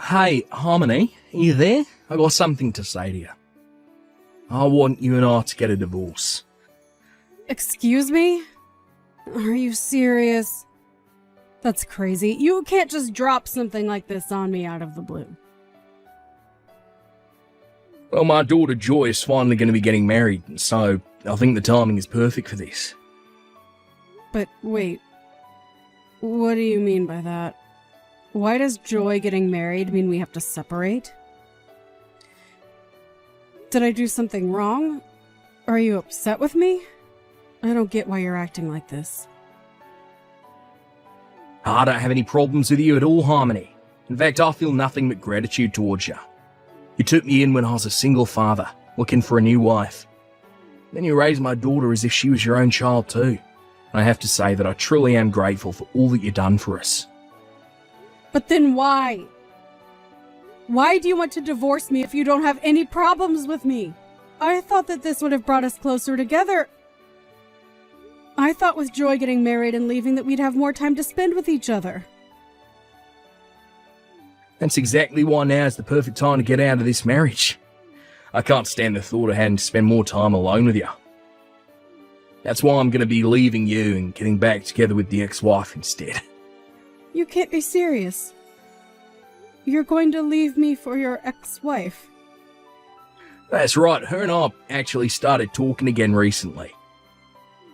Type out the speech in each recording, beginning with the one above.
Hey, Harmony, are you there? I got something to say to you. I want you and I to get a divorce. Excuse me? Are you serious? That's crazy. You can't just drop something like this on me out of the blue. Well, my daughter Joy is finally going to be getting married, and so I think the timing is perfect for this. But wait, what do you mean by that? Why does Joy getting married mean we have to separate? Did I do something wrong? Are you upset with me? I don't get why you're acting like this. I don't have any problems with you at all, Harmony. In fact, I feel nothing but gratitude towards you. You took me in when I was a single father, looking for a new wife. Then you raised my daughter as if she was your own child too. And I have to say that I truly am grateful for all that you've done for us. But then why? Why do you want to divorce me if you don't have any problems with me? I thought that this would have brought us closer together. I thought with Joy getting married and leaving that we'd have more time to spend with each other. That's exactly why now is the perfect time to get out of this marriage. I can't stand the thought of having to spend more time alone with you. That's why I'm going to be leaving you and getting back together with the ex-wife instead. You can't be serious. You're going to leave me for your ex-wife. That's right, her and I actually started talking again recently.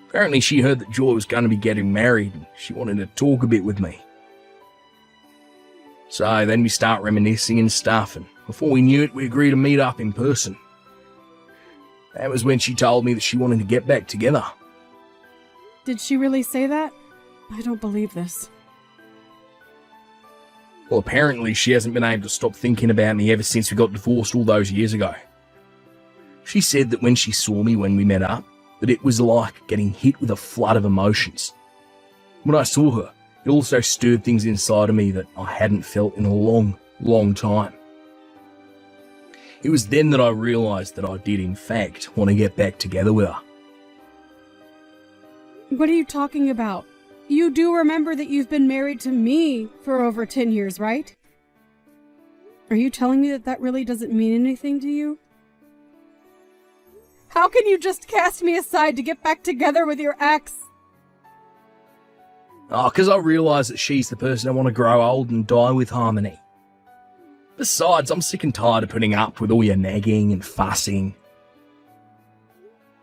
Apparently she heard that Joy was going to be getting married and she wanted to talk a bit with me. So then we start reminiscing and stuff, and before we knew it, we agreed to meet up in person. That was when she told me that she wanted to get back together. Did she really say that? I don't believe this. Well, apparently she hasn't been able to stop thinking about me ever since we got divorced all those years ago. She said that when she saw me when we met up, that it was like getting hit with a flood of emotions. When I saw her, it also stirred things inside of me that I hadn't felt in a long, long time. It was then that I realised that I did in fact want to get back together with her. What are you talking about? You do remember that you've been married to me for over 10 years, right? Are you telling me that that really doesn't mean anything to you? How can you just cast me aside to get back together with your ex? Oh, because I realise that she's the person I want to grow old and die with, Harmony. Besides, I'm sick and tired of putting up with all your nagging and fussing.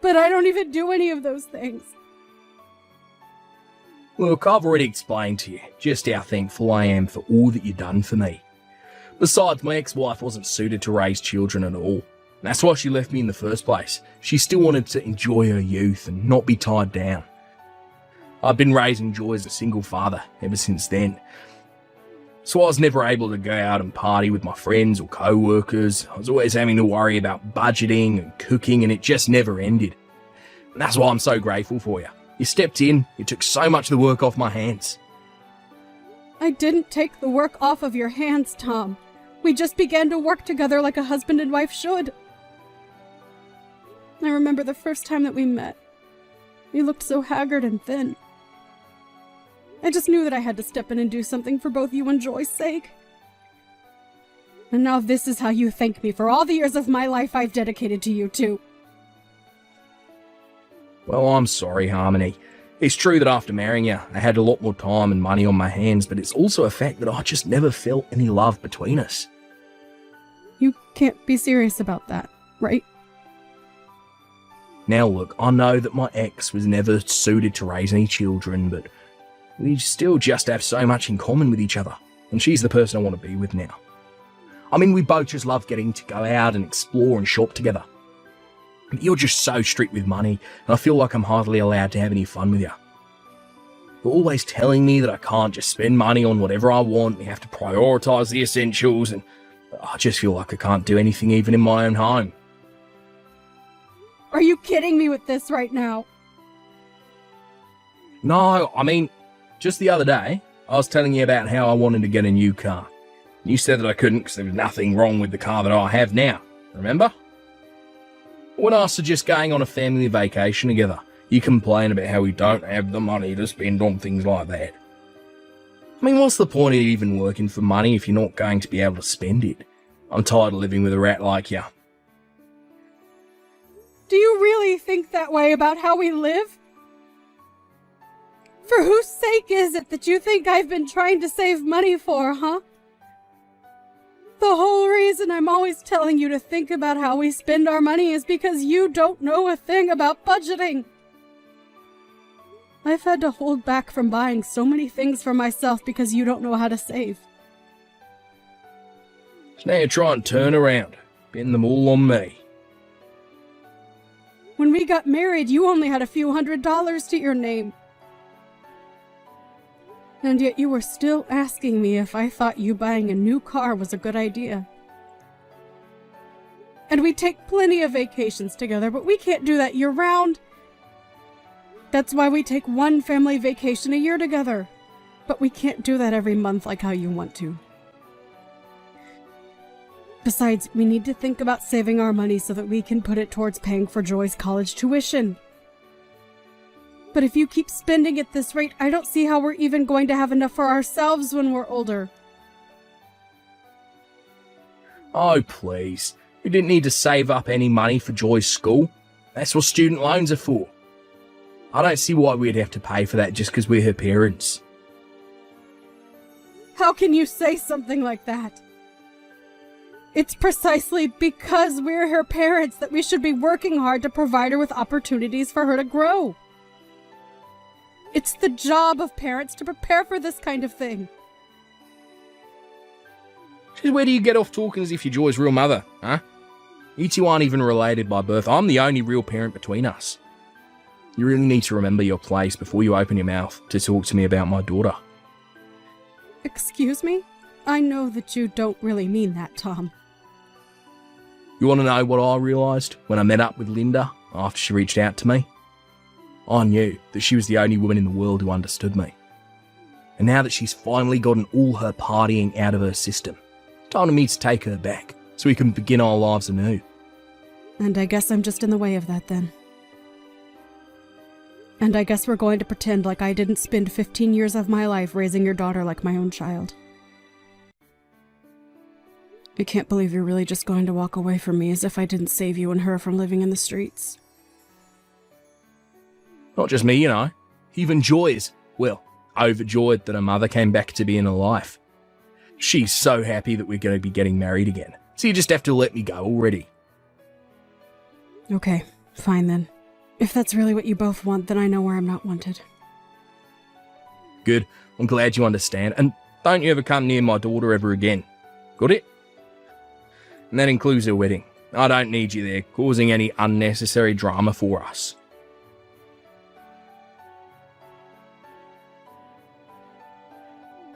But I don't even do any of those things. Look, I've already explained to you just how thankful I am for all that you've done for me. Besides, my ex-wife wasn't suited to raise children at all. That's why she left me in the first place. She still wanted to enjoy her youth and not be tied down. I've been raising Joy as a single father ever since then. So I was never able to go out and party with my friends or co-workers. I was always having to worry about budgeting and cooking, and it just never ended. And that's why I'm so grateful for you. You stepped in, you took so much of the work off my hands. I didn't take the work off of your hands, Tom. We just began to work together like a husband and wife should. I remember the first time that we met. You looked so haggard and thin. I just knew that I had to step in and do something for both you and Joy's sake. And now this is how you thank me for all the years of my life I've dedicated to you two. Well, I'm sorry, Harmony. It's true that after marrying you, I had a lot more time and money on my hands, but it's also a fact that I just never felt any love between us. You can't be serious about that, right? Now look, I know that my ex was never suited to raise any children, but we still just have so much in common with each other, and she's the person I want to be with now. I mean, we both just love getting to go out and explore and shop together. But you're just so strict with money, and I feel like I'm hardly allowed to have any fun with you. You're always telling me that I can't just spend money on whatever I want, we have to prioritise the essentials, and I just feel like I can't do anything even in my own home. Are you kidding me with this right now? No, I mean, just the other day, I was telling you about how I wanted to get a new car. You said that I couldn't because there was nothing wrong with the car that I have now, remember? When I suggest going on a family vacation together, you complain about how we don't have the money to spend on things like that. I mean, what's the point of even working for money if you're not going to be able to spend it? I'm tired of living with a rat like you. Do you really think that way about how we live? For whose sake is it that you think I've been trying to save money for, huh? The whole reason I'm always telling you to think about how we spend our money is because you don't know a thing about budgeting. I've had to hold back from buying so many things for myself because you don't know how to save. So now you try and turn around, pin them all on me. When we got married, you only had a few $100s to your name. And yet you were still asking me if I thought you buying a new car was a good idea. And we take plenty of vacations together, but we can't do that year-round. That's why we take one family vacation a year together. But we can't do that every month like how you want to. Besides, we need to think about saving our money so that we can put it towards paying for Joy's college tuition. But if you keep spending at this rate, I don't see how we're even going to have enough for ourselves when we're older. Oh, please. We didn't need to save up any money for Joy's school. That's what student loans are for. I don't see why we'd have to pay for that just because we're her parents. How can you say something like that? It's precisely because we're her parents that we should be working hard to provide her with opportunities for her to grow. It's the job of parents to prepare for this kind of thing. Just where do you get off talking as if you're Joy's real mother, huh? You two aren't even related by birth. I'm the only real parent between us. You really need to remember your place before you open your mouth to talk to me about my daughter. Excuse me? I know that you don't really mean that, Tom. You want to know what I realised when I met up with Linda after she reached out to me? I knew that she was the only woman in the world who understood me. And now that she's finally gotten all her partying out of her system, it's time for me to take her back so we can begin our lives anew. And I guess I'm just in the way of that then. And I guess we're going to pretend like I didn't spend 15 years of my life raising your daughter like my own child. I can't believe you're really just going to walk away from me as if I didn't save you and her from living in the streets. Not just me, you know. Even Joy is, well, overjoyed that her mother came back to be in her life. She's so happy that we're going to be getting married again. So you just have to let me go already. Okay, fine then. If that's really what you both want, then I know where I'm not wanted. Good. I'm glad you understand. And don't you ever come near my daughter ever again. Got it? And that includes her wedding. I don't need you there, causing any unnecessary drama for us.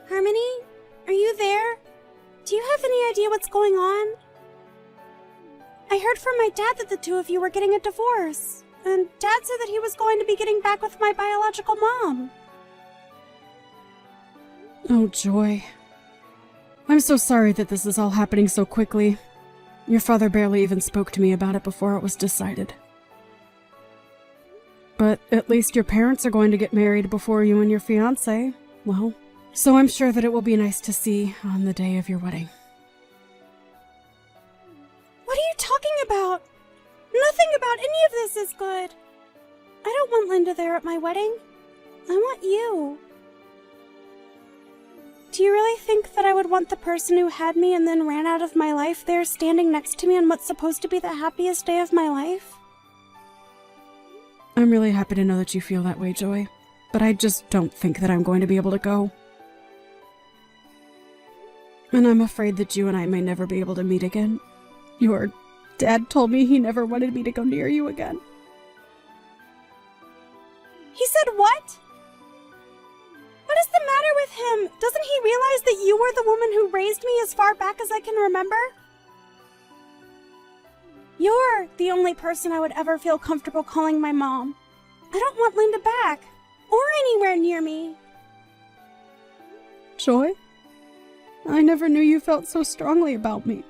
Harmony? Are you there? Do you have any idea what's going on? I heard from my dad that the two of you were getting a divorce. And Dad said that he was going to be getting back with my biological mom. Oh, Joy. I'm so sorry that this is all happening so quickly. Your father barely even spoke to me about it before it was decided. But at least your parents are going to get married before you and your fiancé. Well, so I'm sure that it will be nice to see on the day of your wedding. What are you talking about? Nothing about any of this is good. I don't want Linda there at my wedding. I want you. Do you really think that I would want the person who had me and then ran out of my life there standing next to me on what's supposed to be the happiest day of my life? I'm really happy to know that you feel that way, Joy. But I just don't think that I'm going to be able to go. And I'm afraid that you and I may never be able to meet again. Your dad told me he never wanted me to go near you again. He said what? What is the matter with him? Doesn't he realize that you were the woman who raised me as far back as I can remember? You're the only person I would ever feel comfortable calling my mom. I don't want Linda back, or anywhere near me. Joy? I never knew you felt so strongly about me.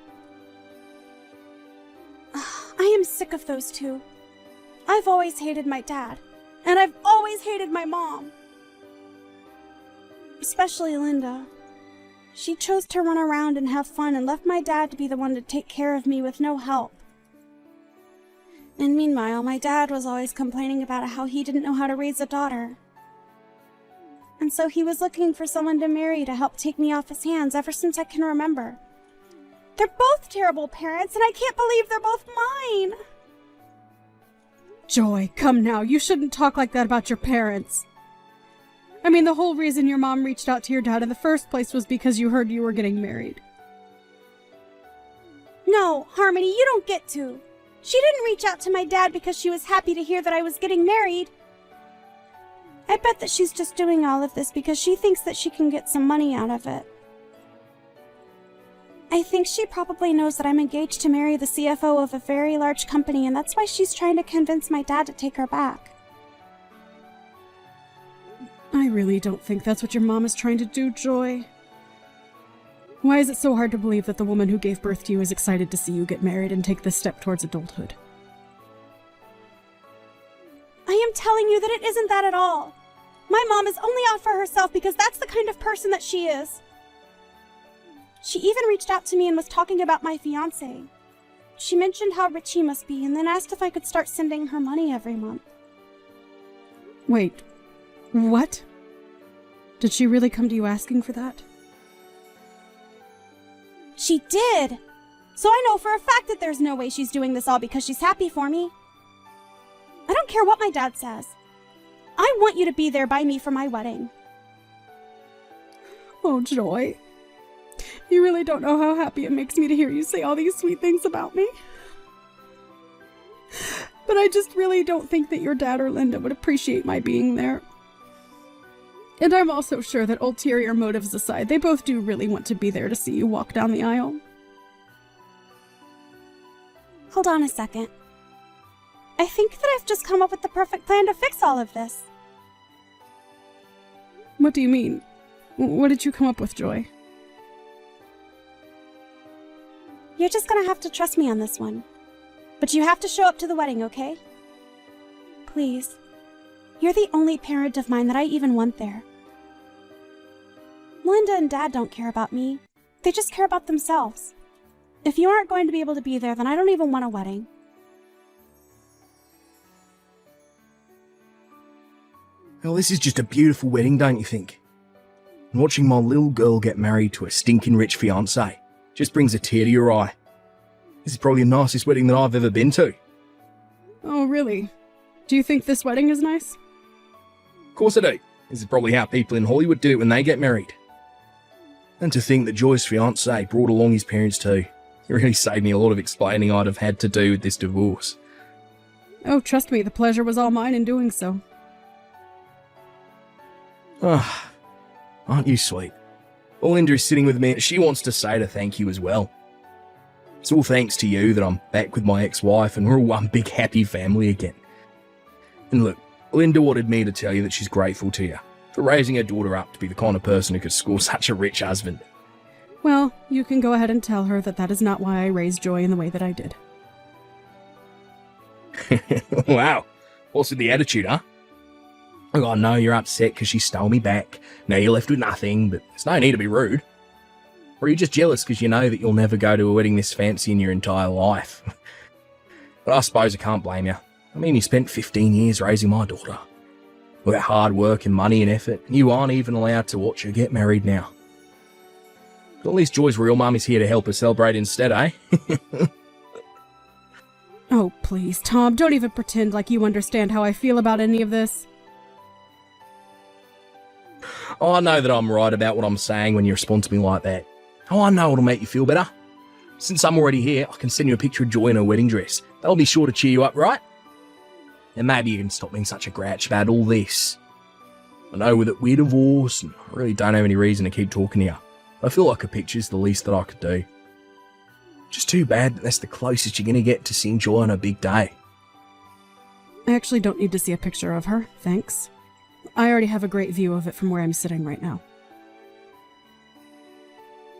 I am sick of those two. I've always hated my dad, and I've always hated my mom. Especially Linda. She chose to run around and have fun and left my dad to be the one to take care of me with no help. And meanwhile, my dad was always complaining about how he didn't know how to raise a daughter. And so he was looking for someone to marry to help take me off his hands ever since I can remember. They're both terrible parents, and I can't believe they're both mine! Joy, come now. You shouldn't talk like that about your parents. I mean, the whole reason your mom reached out to your dad in the first place was because you heard you were getting married. No, Harmony, you don't get to. She didn't reach out to my dad because she was happy to hear that I was getting married. I bet that she's just doing all of this because she thinks that she can get some money out of it. I think she probably knows that I'm engaged to marry the CFO of a very large company, and that's why she's trying to convince my dad to take her back. I really don't think that's what your mom is trying to do, Joy. Why is it so hard to believe that the woman who gave birth to you is excited to see you get married and take this step towards adulthood? I am telling you that it isn't that at all. My mom is only out for herself because that's the kind of person that she is. She even reached out to me and was talking about my fiancé. She mentioned how rich he must be and then asked if I could start sending her money every month. Wait, what? Did she really come to you asking for that? She did! So I know for a fact that there's no way she's doing this all because she's happy for me. I don't care what my dad says. I want you to be there by me for my wedding. Oh, Joy. You really don't know how happy it makes me to hear you say all these sweet things about me. But I just really don't think that your dad or Linda would appreciate my being there. And I'm also sure that ulterior motives aside, they both do really want to be there to see you walk down the aisle. Hold on a second. I think that I've just come up with the perfect plan to fix all of this. What do you mean? What did you come up with, Joy? You're just gonna have to trust me on this one. But you have to show up to the wedding, okay? Please. You're the only parent of mine that I even want there. Linda and Dad don't care about me. They just care about themselves. If you aren't going to be able to be there, then I don't even want a wedding. Well, this is just a beautiful wedding, don't you think? And watching my little girl get married to a stinking rich fiancé just brings a tear to your eye. This is probably the nicest wedding that I've ever been to. Oh, really? Do you think this wedding is nice? Of course I do. This is probably how people in Hollywood do it when they get married. And to think that Joy's fiancé brought along his parents too. It really saved me a lot of explaining I'd have had to do with this divorce. Oh, trust me, the pleasure was all mine in doing so. Ah, aren't you sweet? Well, Linda is sitting with me and she wants to say to thank you as well. It's all thanks to you that I'm back with my ex-wife and we're all one big happy family again. And look, Linda wanted me to tell you that she's grateful to you for raising her daughter up to be the kind of person who could score such a rich husband. Well, you can go ahead and tell her that that is not why I raised Joy in the way that I did. Wow, what's with the attitude, huh? Oh, I know you're upset because she stole me back. Now you're left with nothing, but there's no need to be rude. Or are you just jealous because you know that you'll never go to a wedding this fancy in your entire life? But I suppose I can't blame you. I mean, you spent 15 years raising my daughter. With that hard work and money and effort, and you aren't even allowed to watch her get married now. But at least Joy's real mum is here to help her celebrate instead, eh? Oh, please, Tom, don't even pretend like you understand how I feel about any of this. Oh, I know that I'm right about what I'm saying when you respond to me like that. Oh, I know what'll make you feel better. Since I'm already here, I can send you a picture of Joy in her wedding dress. That'll be sure to cheer you up, right? And maybe you can stop being such a grouch about all this. I know that we're divorced, and I really don't have any reason to keep talking to you. I feel like a picture's the least that I could do. Just too bad that that's the closest you're going to get to seeing Joy on her big day. I actually don't need to see a picture of her, thanks. I already have a great view of it from where I'm sitting right now.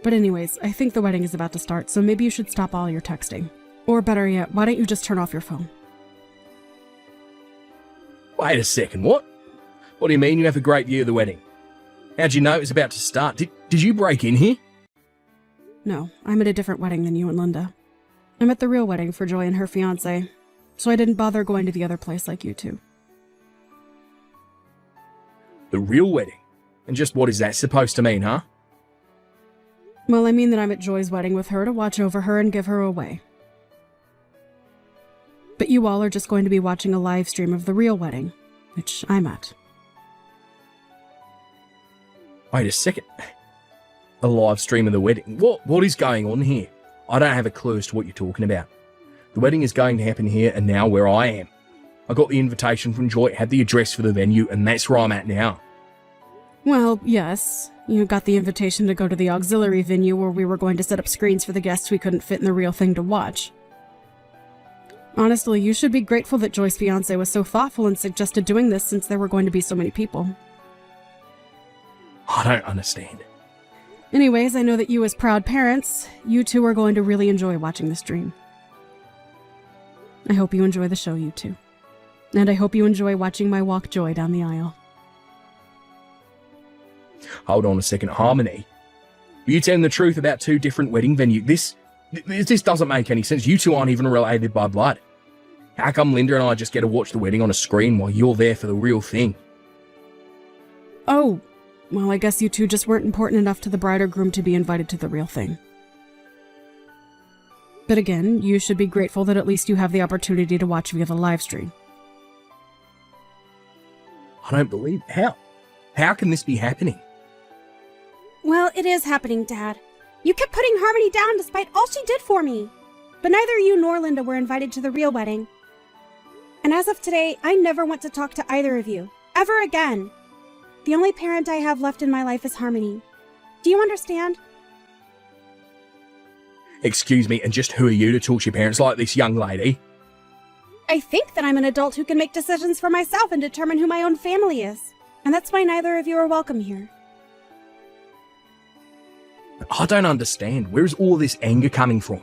But anyways, I think the wedding is about to start, so maybe you should stop all your texting. Or better yet, why don't you just turn off your phone? Wait a second, what? What do you mean you have a great view of the wedding? How'd you know it was about to start? Did you break in here? No, I'm at a different wedding than you and Linda. I'm at the real wedding for Joy and her fiancé, so I didn't bother going to the other place like you two. The real wedding? And just what is that supposed to mean, huh? Well, I mean that I'm at Joy's wedding with her to watch over her and give her away. But you all are just going to be watching a live stream of the real wedding, which I'm at. Wait a second. A live stream of the wedding? What is going on here? I don't have a clue as to what you're talking about. The wedding is going to happen here and now where I am. I got the invitation from Joy, had the address for the venue, and that's where I'm at now. Well, yes. You got the invitation to go to the auxiliary venue where we were going to set up screens for the guests we couldn't fit in the real thing to watch. Honestly, you should be grateful that Joy's fiancé was so thoughtful and suggested doing this since there were going to be so many people. I don't understand. Anyways, I know that you as proud parents, you two are going to really enjoy watching the stream. I hope you enjoy the show, you two. And I hope you enjoy watching my walk Joy down the aisle. Hold on a second, Harmony. Are you telling the truth about two different wedding venues? This doesn't make any sense. You two aren't even related by blood. How come Linda and I just get to watch the wedding on a screen while you're there for the real thing? Oh, well, I guess you two just weren't important enough to the bride or groom to be invited to the real thing. But again, you should be grateful that at least you have the opportunity to watch via the live stream. I don't believe how. How can this be happening? Well, it is happening, Dad. You kept putting Harmony down despite all she did for me. But neither you nor Linda were invited to the real wedding. And as of today, I never want to talk to either of you. Ever again. The only parent I have left in my life is Harmony. Do you understand? Excuse me, and just who are you to talk to your parents like this, young lady? I think that I'm an adult who can make decisions for myself and determine who my own family is. And that's why neither of you are welcome here. I don't understand. Where's all this anger coming from?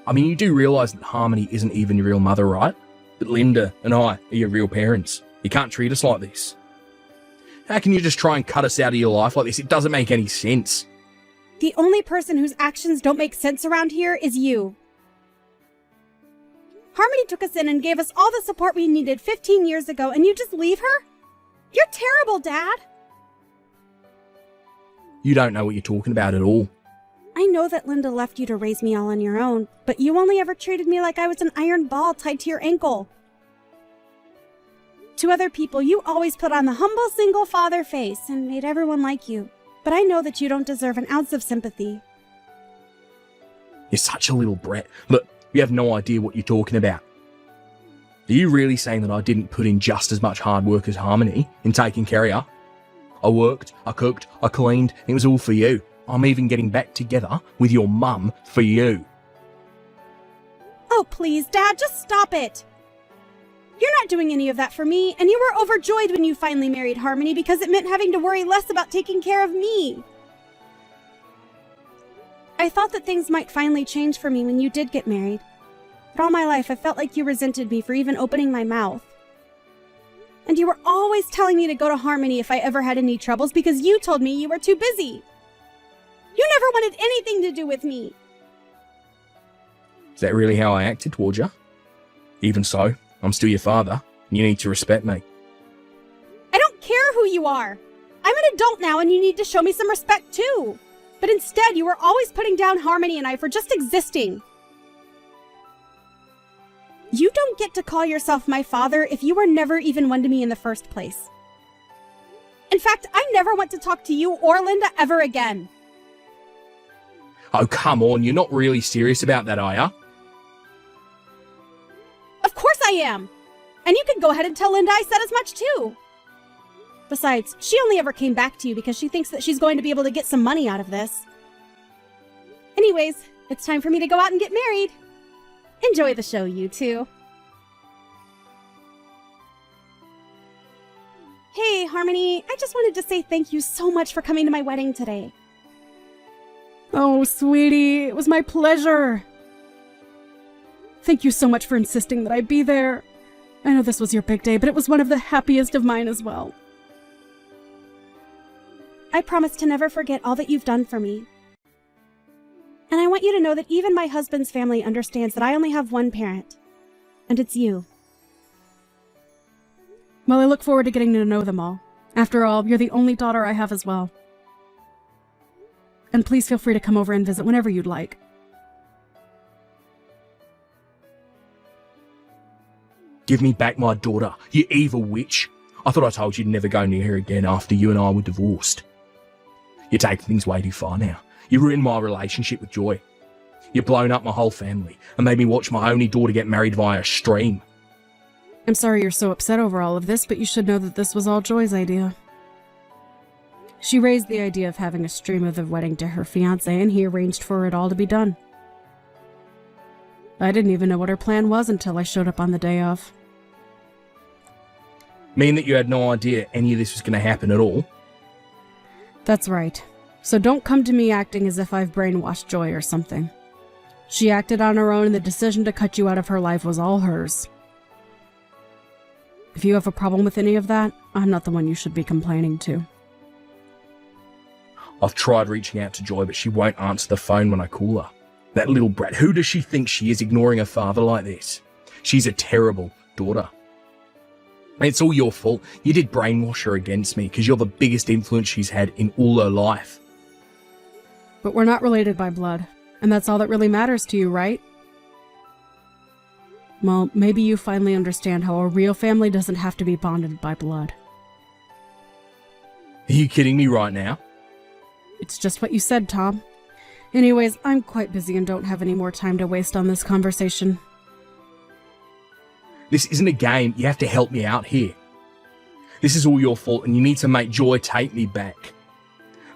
I mean, you do realise that Harmony isn't even your real mother, right? That Linda and I are your real parents. You can't treat us like this. How can you just try and cut us out of your life like this? It doesn't make any sense. The only person whose actions don't make sense around here is you. Harmony took us in and gave us all the support we needed 15 years ago, and you just leave her? You're terrible, Dad. You don't know what you're talking about at all. I know that Linda left you to raise me all on your own, but you only ever treated me like I was an iron ball tied to your ankle. To other people, you always put on the humble single father face and made everyone like you. But I know that you don't deserve an ounce of sympathy. You're such a little brat. Look, you have no idea what you're talking about. Are you really saying that I didn't put in just as much hard work as Harmony in taking care of you? I worked, I cooked, I cleaned, and it was all for you. I'm even getting back together with your mum for you. Oh, please, Dad, just stop it. You're not doing any of that for me, and you were overjoyed when you finally married Harmony because it meant having to worry less about taking care of me. I thought that things might finally change for me when you did get married. But all my life, I felt like you resented me for even opening my mouth. And you were always telling me to go to Harmony if I ever had any troubles because you told me you were too busy. You never wanted anything to do with me. Is that really how I acted towards you? Even so, I'm still your father, and you need to respect me. I don't care who you are. I'm an adult now, and you need to show me some respect too. But instead, you were always putting down Harmony and I for just existing. You don't get to call yourself my father if you were never even one to me in the first place. In fact, I never want to talk to you or Linda ever again. Oh, come on, you're not really serious about that, are ya? Of course I am. And you can go ahead and tell Linda I said as much too. Besides, she only ever came back to you because she thinks that she's going to be able to get some money out of this. Anyways, it's time for me to go out and get married. Enjoy the show, you two. Hey, Harmony, I just wanted to say thank you so much for coming to my wedding today. Oh, sweetie, it was my pleasure. Thank you so much for insisting that I be there. I know this was your big day, but it was one of the happiest of mine as well. I promise to never forget all that you've done for me. And I want you to know that even my husband's family understands that I only have one parent, and it's you. Well, I look forward to getting to know them all. After all, you're the only daughter I have as well. And please feel free to come over and visit whenever you'd like. Give me back my daughter, you evil witch. I thought I told you to never go near her again after you and I were divorced. You're taking things way too far now. You ruined my relationship with Joy. You've blown up my whole family and made me watch my only daughter get married via a stream. I'm sorry you're so upset over all of this, but you should know that this was all Joy's idea. She raised the idea of having a stream of the wedding to her fiancé, and he arranged for it all to be done. I didn't even know what her plan was until I showed up on the day of. Mean that you had no idea any of this was going to happen at all? That's right. So don't come to me acting as if I've brainwashed Joy or something. She acted on her own, and the decision to cut you out of her life was all hers. If you have a problem with any of that, I'm not the one you should be complaining to. I've tried reaching out to Joy, but she won't answer the phone when I call her. That little brat, who does she think she is, ignoring her father like this? She's a terrible daughter. It's all your fault. You did brainwash her against me because you're the biggest influence she's had in all her life. But we're not related by blood, and that's all that really matters to you, right? Well, maybe you finally understand how a real family doesn't have to be bonded by blood. Are you kidding me right now? It's just what you said, Tom. Anyways, I'm quite busy and don't have any more time to waste on this conversation. This isn't a game. You have to help me out here. This is all your fault, and you need to make Joy take me back.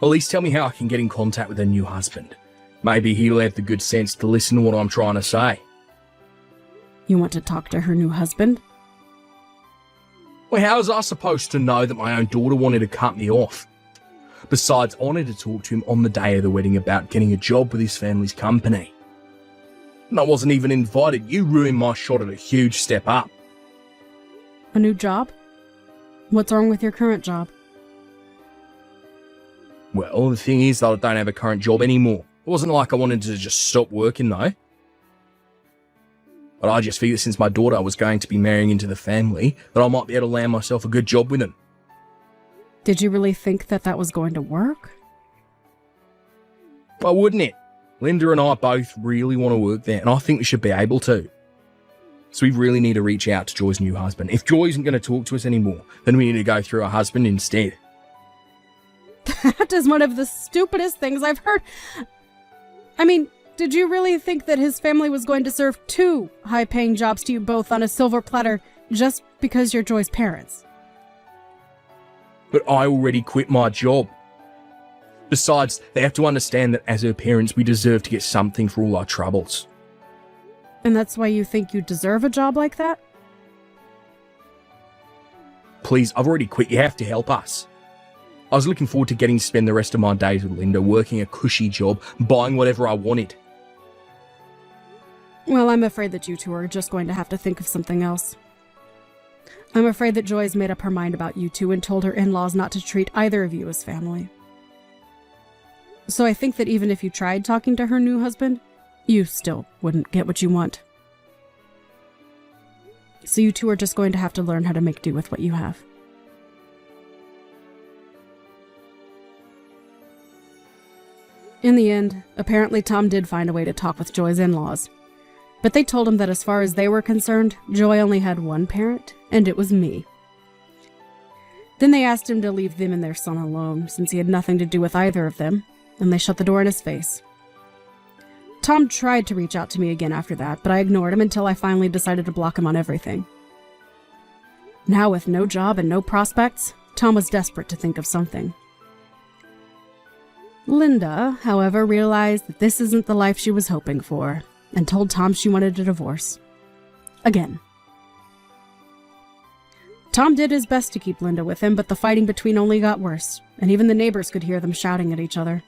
At least tell me how I can get in contact with her new husband. Maybe he'll have the good sense to listen to what I'm trying to say. You want to talk to her new husband? Well, how was I supposed to know that my own daughter wanted to cut me off? Besides, I wanted to talk to him on the day of the wedding about getting a job with his family's company. And I wasn't even invited. You ruined my shot at a huge step up. A new job? What's wrong with your current job? Well, the thing is that I don't have a current job anymore. It wasn't like I wanted to just stop working though. But I just figured since my daughter was going to be marrying into the family, that I might be able to land myself a good job with him. Did you really think that that was going to work? Why wouldn't it? Linda and I both really want to work there, and I think we should be able to. So we really need to reach out to Joy's new husband. If Joy isn't going to talk to us anymore, then we need to go through her husband instead. That is one of the stupidest things I've heard. I mean, did you really think that his family was going to serve 2 high-paying jobs to you both on a silver platter just because you're Joy's parents? But I already quit my job. Besides, they have to understand that as her parents, we deserve to get something for all our troubles. And that's why you think you deserve a job like that? Please, I've already quit. You have to help us. I was looking forward to getting to spend the rest of my days with Linda, working a cushy job, buying whatever I wanted. Well, I'm afraid that you two are just going to have to think of something else. I'm afraid that Joy's made up her mind about you two and told her in-laws not to treat either of you as family. So I think that even if you tried talking to her new husband, you still wouldn't get what you want. So you two are just going to have to learn how to make do with what you have. In the end, apparently Tom did find a way to talk with Joy's in-laws. But they told him that as far as they were concerned, Joy only had one parent, and it was me. Then they asked him to leave them and their son alone, since he had nothing to do with either of them, and they shut the door in his face. Tom tried to reach out to me again after that, but I ignored him until I finally decided to block him on everything. Now with no job and no prospects, Tom was desperate to think of something. Linda, however, realized that this isn't the life she was hoping for, and told Tom she wanted a divorce. Again. Tom did his best to keep Linda with him, but the fighting between only got worse, and even the neighbors could hear them shouting at each other.